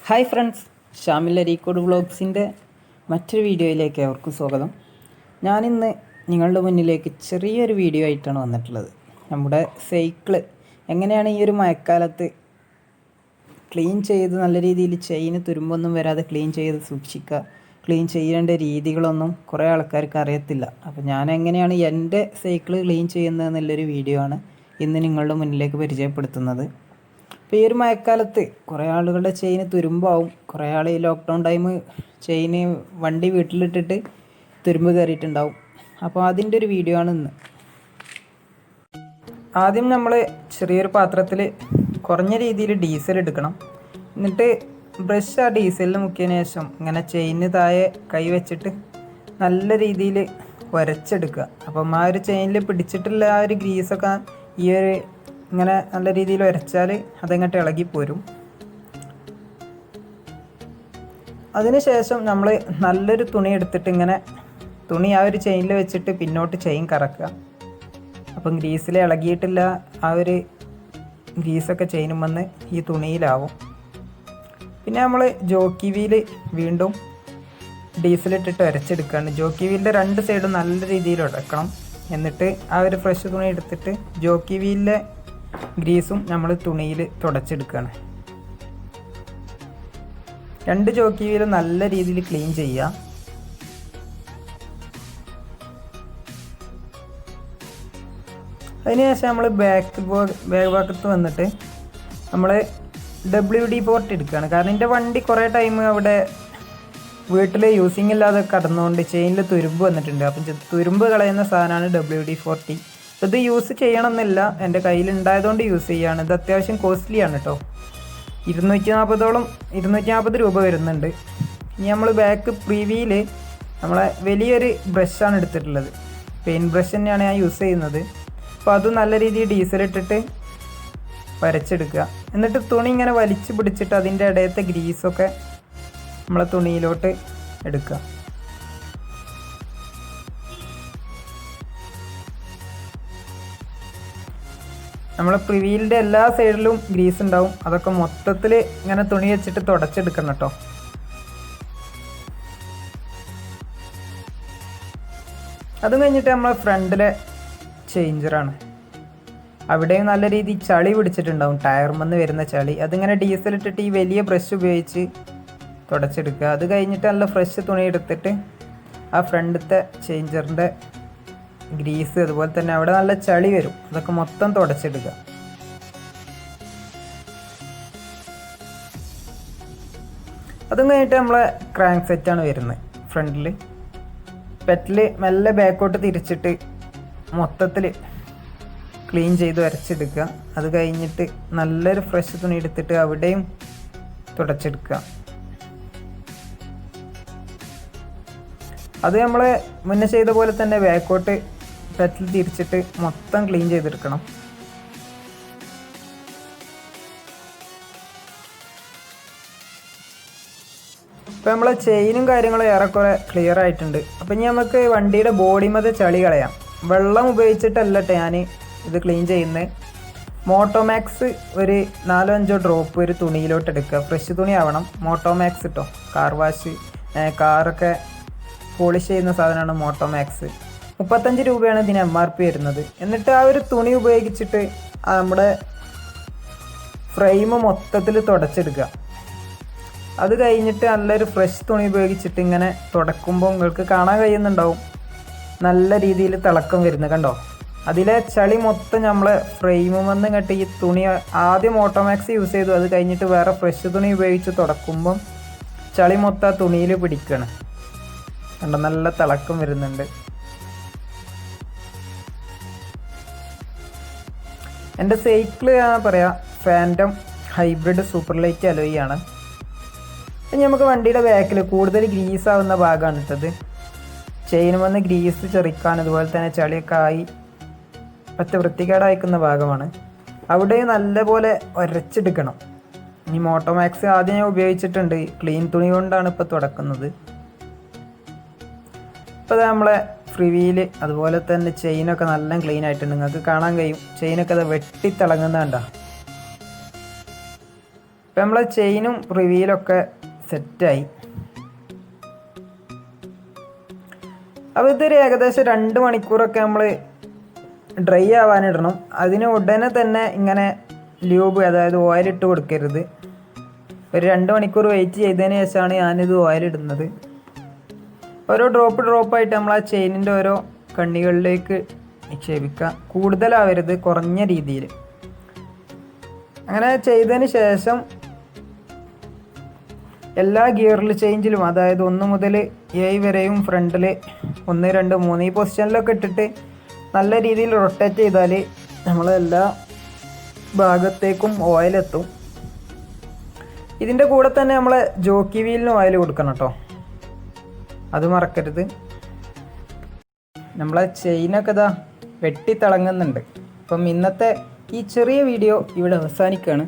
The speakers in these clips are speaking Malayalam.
ഹായ് ഫ്രണ്ട്സ്, ഷാമിൽ അരീക്കോട് വ്ളോഗ്സിൻ്റെ മറ്റൊരു വീഡിയോയിലേക്ക് അവർക്കും സ്വാഗതം. ഞാനിന്ന് നിങ്ങളുടെ മുന്നിലേക്ക് ചെറിയൊരു വീഡിയോ ആയിട്ടാണ് വന്നിട്ടുള്ളത്. നമ്മുടെ സൈക്കിള് എങ്ങനെയാണ് ഈ ഒരു മഴക്കാലത്ത് ക്ലീൻ ചെയ്ത് നല്ല രീതിയിൽ ചെയിന് തുരുമ്പൊന്നും വരാതെ ക്ലീൻ ചെയ്ത് സൂക്ഷിക്കുക, ക്ലീൻ ചെയ്യേണ്ട രീതികളൊന്നും കുറേ ആൾക്കാർക്ക് അറിയത്തില്ല. അപ്പോൾ ഞാൻ എങ്ങനെയാണ് എൻ്റെ സൈക്കിള് ക്ലീൻ ചെയ്യുന്നതെന്നുള്ളൊരു വീഡിയോ ആണ് ഇന്ന് നിങ്ങളുടെ മുന്നിലേക്ക് പരിചയപ്പെടുത്തുന്നത്. ഇപ്പോൾ ഈ ഒരു മഴക്കാലത്ത് കുറേ ആളുകളുടെ ചെയിന് തുരുമ്പാവും. കുറേ ആൾ ഈ ലോക്ക്ഡൗൺ ടൈം ചെയിന് വണ്ടി വീട്ടിലിട്ടിട്ട് തുരുമ്പ് കയറിയിട്ടുണ്ടാവും. അപ്പോൾ അതിൻ്റെ ഒരു വീഡിയോ ആണ് ഇന്ന്. ആദ്യം നമ്മൾ ചെറിയൊരു പാത്രത്തിൽ കുറഞ്ഞ രീതിയിൽ ഡീസൽ എടുക്കണം. എന്നിട്ട് ബ്രഷ് ആ ഡീസലിൽ മുക്കിയതിന് ശേഷം ഇങ്ങനെ ചെയിന് താഴെ കൈ വെച്ചിട്ട് നല്ല രീതിയിൽ ഉരച്ചെടുക്കുക. അപ്പം ആ ഒരു ചെയിനിൽ പിടിച്ചിട്ടുള്ള ആ ഒരു ഗ്രീസൊക്കെ ഈ ഒരു ഇങ്ങനെ നല്ല രീതിയിൽ ഉരച്ചാൽ അതങ്ങോട്ട് ഇളകിപ്പോരും. അതിനുശേഷം നമ്മൾ നല്ലൊരു തുണി എടുത്തിട്ട് ഇങ്ങനെ തുണി ആ ഒരു ചെയിനിൽ വെച്ചിട്ട് പിന്നോട്ട് ചെയിൻ കറക്കുക. അപ്പം ഗ്രീസിൽ ഇളകിയിട്ടില്ല ആ ഒരു ഗ്രീസൊക്കെ ചെയിനും വന്ന് ഈ തുണിയിലാവും. പിന്നെ നമ്മൾ ജോക്കി വീല് വീണ്ടും ഡീസലിട്ടിട്ട് ഉരച്ചെടുക്കുകയാണ്. ജോക്കി വീലിൻ്റെ രണ്ട് സൈഡും നല്ല രീതിയിൽ ഉടക്കണം. എന്നിട്ട് ആ ഒരു ഫ്രഷ് തുണി എടുത്തിട്ട് ജോക്കി വീലിലെ ഗ്രീസും നമ്മൾ തുണിയിൽ തുടച്ചെടുക്കുകയാണ്. രണ്ട് ജോക്കി വീലും നല്ല രീതിയിൽ ക്ലീൻ ചെയ്യുക. അതിനുശേഷം നമ്മൾ ബാക്ക് ഭാഗത്ത് വന്നിട്ട് നമ്മൾ WD-40 എടുക്കുകയാണ്. കാരണം എൻ്റെ വണ്ടി കുറേ ടൈം അവിടെ വീട്ടിൽ യൂസിങ് ഇല്ലാതെ കടന്നുകൊണ്ട് ചെയിനിൽ തുരുമ്പ് വന്നിട്ടുണ്ട്. അപ്പം തുരുമ്പ് കളയുന്ന സാധനമാണ് WD-40. ഇത് യൂസ് ചെയ്യണമെന്നില്ല, എൻ്റെ കയ്യിലുണ്ടായതുകൊണ്ട് യൂസ് ചെയ്യുകയാണ്. ഇത് അത്യാവശ്യം കോസ്റ്റ്ലിയാണ് കേട്ടോ. 240 രൂപ വരുന്നുണ്ട്. ഇനി നമ്മൾ ബാക്ക് പ്രീവിയിൽ നമ്മളെ വലിയൊരു ബ്രഷാണ് എടുത്തിട്ടുള്ളത്. പെയിൻറ്റ് ബ്രഷ് തന്നെയാണ് ഞാൻ യൂസ് ചെയ്യുന്നത്. അപ്പോൾ അത് നല്ല രീതിയിൽ ഡീസലിട്ടിട്ട് വരച്ചെടുക്കുക. എന്നിട്ട് തുണി ഇങ്ങനെ വലിച്ചു പിടിച്ചിട്ട് അതിൻ്റെ ഇടയത്തെ ഗ്രീസൊക്കെ നമ്മളെ തുണിയിലോട്ട് എടുക്കുക. നമ്മളെ പ്രിവീലിൻ്റെ എല്ലാ സൈഡിലും ഗ്രീസ് ഉണ്ടാവും. അതൊക്കെ മൊത്തത്തിൽ ഇങ്ങനെ തുണി വെച്ചിട്ട് തുടച്ചെടുക്കണം കേട്ടോ. അതും കഴിഞ്ഞിട്ട് നമ്മളെ ഫ്രണ്ടിലെ ചേഞ്ചറാണ്. അവിടെയും നല്ല രീതിയിൽ ചളി പിടിച്ചിട്ടുണ്ടാവും, ടയർമെന്ന് വരുന്ന ചളി. അതിങ്ങനെ ഡീസലിട്ടിട്ട് ഈ വലിയ ബ്രഷ് ഉപയോഗിച്ച് തുടച്ചെടുക്കുക. അത് കഴിഞ്ഞിട്ട് നല്ല ഫ്രഷ് തുണി എടുത്തിട്ട് ആ ഫ്രണ്ടിലത്തെ ചേഞ്ചറിൻ്റെ ഗ്രീസ്, അതുപോലെ തന്നെ അവിടെ നല്ല ചളി വരും, അതൊക്കെ മൊത്തം തുടച്ചെടുക്കുക. അതും കഴിഞ്ഞിട്ട് നമ്മളെ ക്രാങ്ക് സെറ്റാണ് വരുന്നത്. ഫ്രണ്ടിൽ പെറ്റൽ മെല്ലെ ബാക്കോട്ട് തിരിച്ചിട്ട് മൊത്തത്തിൽ ക്ലീൻ ചെയ്ത് വരച്ചെടുക്കുക. അത് കഴിഞ്ഞിട്ട് നല്ലൊരു ഫ്രഷ് തുണി എടുത്തിട്ട് അവിടെയും തുടച്ചെടുക്കുക. അത് നമ്മൾ മുന്നേ ചെയ്ത പോലെ തന്നെ ബാക്കോട്ട് പെറ്റൽ തിരിച്ചിട്ട് മൊത്തം ക്ലീൻ ചെയ്തെടുക്കണം. ഇപ്പോൾ നമ്മളെ ചെയിനും കാര്യങ്ങളും ഏറെക്കുറെ ക്ലിയർ ആയിട്ടുണ്ട്. അപ്പം ഇനി നമുക്ക് വണ്ടിയുടെ ബോഡിമേൽ ചളി കളയാം. വെള്ളം ഉപയോഗിച്ചിട്ടല്ല ഞാൻ ഇത് ക്ലീൻ ചെയ്യുന്നത്. മോട്ടോ മാക്സ് ഒരു 4-5 ഡ്രോപ്പ് ഒരു തുണിയിലോട്ട് എടുക്കുക. ഫ്രഷ് തുണി ആവണം. മോട്ടോ മാക്സ് കേട്ടോ. കാർ വാഷ്, കാറൊക്കെ പോളിഷ് ചെയ്യുന്ന സാധനമാണ് മോട്ടോ മാക്സ്. 35 രൂപയാണ് ഇതിന് MRP വരുന്നത്. എന്നിട്ട് ആ ഒരു തുണി ഉപയോഗിച്ചിട്ട് നമ്മുടെ ഫ്രെയിം മൊത്തത്തിൽ തുടച്ചെടുക്കുക. അത് കഴിഞ്ഞിട്ട് നല്ലൊരു ഫ്രഷ് തുണി ഉപയോഗിച്ചിട്ട് ഇങ്ങനെ തുടക്കുമ്പോൾ നിങ്ങൾക്ക് കാണാൻ കഴിയുന്നുണ്ടാവും നല്ല രീതിയിൽ തിളക്കം വരുന്നത്. കണ്ടോ? അതിലെ ചളി മൊത്തം നമ്മളെ ഫ്രെയിമും വന്ന് ഇങ്ങോട്ട് ഈ തുണി ആദ്യം മോട്ടോ മാക്സ് യൂസ് ചെയ്തു. അത് കഴിഞ്ഞിട്ട് വേറെ ഫ്രഷ് തുണി ഉപയോഗിച്ച് തുടക്കുമ്പം ചളി മൊത്തം ആ തുണിയിൽ പിടിക്കുകയാണ്. കണ്ടോ? നല്ല തിളക്കം വരുന്നുണ്ട്. എൻ്റെ സൈക്കിള് ഞാൻ പറയാം ഫാൻറ്റം ഹൈബ്രിഡ് സൂപ്പർ ലൈറ്റ് അലോയിയാണ്. ഇനി നമുക്ക് വണ്ടിയുടെ ബാക്കിൽ കൂടുതൽ ഗ്രീസ് ആവുന്ന ഭാഗമാണ് ഇട്ടത്. ചെയിൻ വന്ന് ഗ്രീസ് ചെറിക്കാൻ, അതുപോലെ തന്നെ ചളിയൊക്കെ ആയി പറ്റ വൃത്തികേടായിക്കുന്ന ഭാഗമാണ്. അവിടെ നല്ലപോലെ ഉരച്ചെടുക്കണം. ഇനി മോട്ടോ മാക്സ് ആദ്യം ഞാൻ ഉപയോഗിച്ചിട്ടുണ്ട്. ക്ലീൻ തുണി കൊണ്ടാണ് ഇപ്പോൾ തുടക്കുന്നത്. ഇപ്പോൾ നമ്മളെ ഫ്രീ വീല് അതുപോലെ തന്നെ ചെയിനൊക്കെ നല്ല ക്ലീൻ ആയിട്ടുണ്ട്. നിങ്ങൾക്ക് കാണാൻ കഴിയും ചെയിനൊക്കെ അത് വെട്ടിത്തിളങ്ങുന്നതുണ്ടോ. ഇപ്പം നമ്മളെ ചെയിനും റിവീലൊക്കെ സെറ്റായി. അപ്പോൾ ഇതൊരു ഏകദേശം 2 മണിക്കൂറൊക്കെ നമ്മൾ ഡ്രൈ ആവാനിടണം. അതിന് ഉടനെ തന്നെ ഇങ്ങനെ ലൂബ്, അതായത് ഓയിലിട്ട് കൊടുക്കരുത്. ഒരു 2 മണിക്കൂർ വെയിറ്റ് ചെയ്തതിന് ശേഷമാണ് ഞാനിത് ഓയിലിടുന്നത്. ഓരോ ഡ്രോപ്പായിട്ട് നമ്മൾ ആ ചെയിനിൻ്റെ ഓരോ കണ്ണികളിലേക്ക് നിക്ഷേപിക്കുക. കൂടുതലാവരുത്, കുറഞ്ഞ രീതിയിൽ. അങ്ങനെ ചെയ്തതിന് ശേഷം എല്ലാ ഗിയറിൽ ചേഞ്ചിലും, അതായത് 1 മുതൽ 7 വരെയും ഫ്രണ്ടിൽ 1, 2, 3 ഈ പൊസിഷനിലൊക്കെ ഇട്ടിട്ട് നല്ല രീതിയിൽ റൊട്ടേറ്റ് ചെയ്താൽ നമ്മളെല്ലാ ഭാഗത്തേക്കും ഓയിലെത്തും. ഇതിൻ്റെ കൂടെ തന്നെ നമ്മളെ ജോക്കി വീലിന് ഓയിൽ കൊടുക്കണം കേട്ടോ, അത് മറക്കരുത്. നമ്മളെ ചെയിനൊക്കെ ഇതാ വെട്ടിത്തിളങ്ങുന്നുണ്ട്. അപ്പം ഇന്നത്തെ ഈ ചെറിയ വീഡിയോ ഇവിടെ അവസാനിക്കുകയാണ്.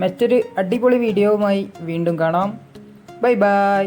മറ്റൊരു അടിപൊളി വീഡിയോവുമായി വീണ്ടും കാണാം. Bye bye.